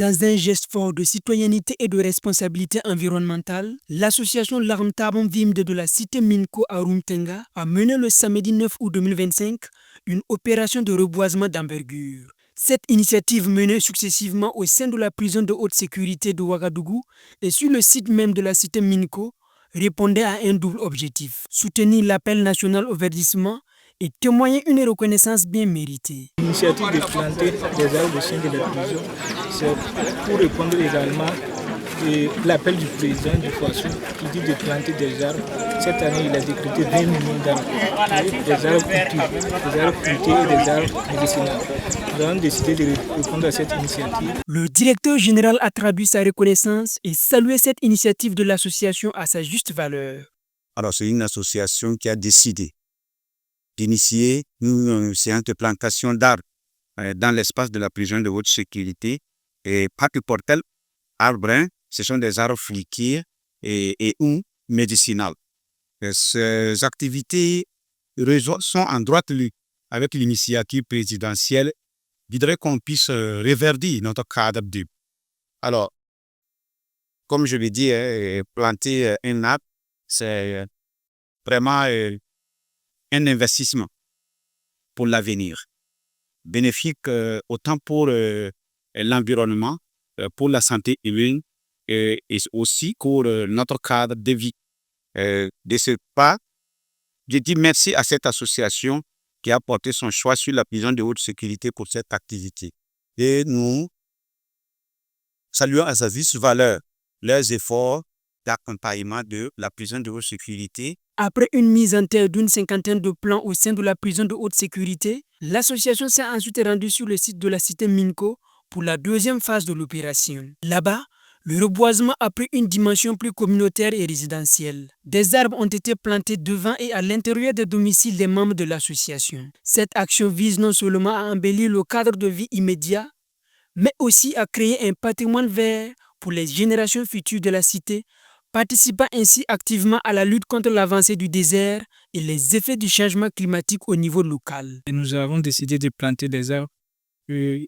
Dans un geste fort de citoyenneté et de responsabilité environnementale, l'association Larm Tabon Vimde de la cité Minko à Rumtenga a mené le samedi 9 août 2025 une opération de reboisement d'envergure. Cette initiative menée successivement au sein de la prison de haute sécurité de Ouagadougou et sur le site même de la cité Minko répondait à un double objectif: soutenir l'appel national au verdissement et témoigner une reconnaissance bien méritée. L'initiative de planter des arbres au sein de la prison, c'est pour répondre également à l'appel du président du FASO qui dit de planter des arbres. Cette année, il a décrété 20 millions d'arbres, des arbres fruitiers et des arbres médicinaux. Nous avons décidé de répondre à cette initiative. Le directeur général a traduit sa reconnaissance et salué cette initiative de l'association à sa juste valeur. Alors, c'est une association qui a décidé d'initier une séance de plantation d'arbres dans l'espace de la prison de haute sécurité. Et pas que pour tel arbre, ce sont des arbres fruitiers et ou médicinaux. Ces activités sont en droite lutte avec l'initiative présidentielle. Je voudrais qu'on puisse reverdir notre cadre de. Alors, comme je l'ai dit, planter un arbre, c'est vraiment un investissement pour l'avenir, bénéfique autant pour l'environnement, pour la santé humaine et aussi pour notre cadre de vie. De ce pas, je dis merci à cette association qui a porté son choix sur la prison de haute sécurité pour cette activité. Et nous saluons à sa juste valeur leurs efforts d'accompagnement de la prison de haute sécurité. Après une mise en terre d'une cinquantaine de plans au sein de la prison de haute sécurité, l'association s'est ensuite rendue sur le site de la cité Minko pour la deuxième phase de l'opération. Là-bas, le reboisement a pris une dimension plus communautaire et résidentielle. Des arbres ont été plantés devant et à l'intérieur des domiciles des membres de l'association. Cette action vise non seulement à embellir le cadre de vie immédiat, mais aussi à créer un patrimoine vert pour les générations futures de la cité, participant ainsi activement à la lutte contre l'avancée du désert et les effets du changement climatique au niveau local. Et nous avons décidé de planter des arbres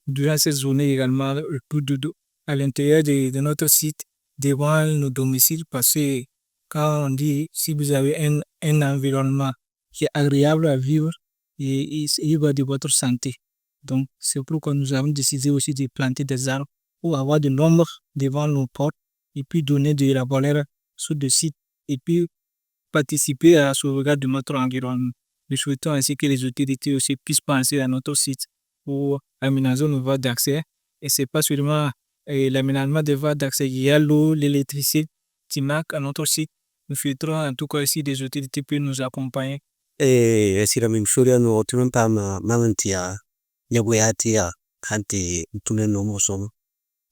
durant cette journée également à l'intérieur de notre site, devant nos domiciles, parce que quand on dit si vous avez un environnement qui est agréable à vivre, il va de votre santé. Donc c'est pourquoi nous avons décidé aussi de planter des arbres pour avoir de l'ombre devant nos portes et puis donner de la valeur sur le site et puis participer à la sauvegarde de notre environnement. Nous souhaitons ainsi que les autorités aussi puissent penser à notre site pour aménager nos voies d'accès. Et ce n'est pas seulement l'aménagement des voies d'accès, il y a l'eau, l'électricité qui manque à notre site. Nous souhaiterons en tout cas ici des autorités puissent nous accompagner. Et si la même chose, nous retrouvons pas mamantia, yaguatia, kanti, tunen no somo.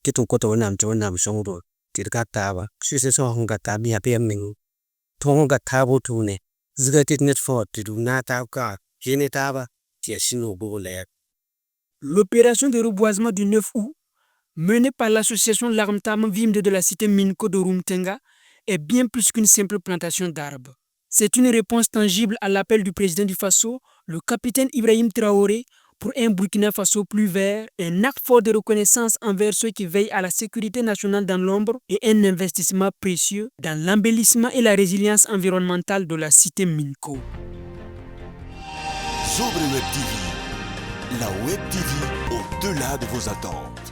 Kitu koto nam somo. Tirkataba, successor Hongatabi apeming. Tongatabo tune. Zgatit net fort to nataka, genetaba, tiasino bole. L'opération de reboisement du 9 août, menée par l'association Larm Tabon Vimde de la cité Minko de Rumtenga, est bien plus qu'une simple plantation d'arbres. C'est une réponse tangible à l'appel du président du Faso, le capitaine Ibrahim Traoré, pour un Burkina Faso plus vert, un acte fort de reconnaissance envers ceux qui veillent à la sécurité nationale dans l'ombre et un investissement précieux dans l'embellissement et la résilience environnementale de la cité Minko. Sobre Web TV, la Web TV au-delà de vos attentes.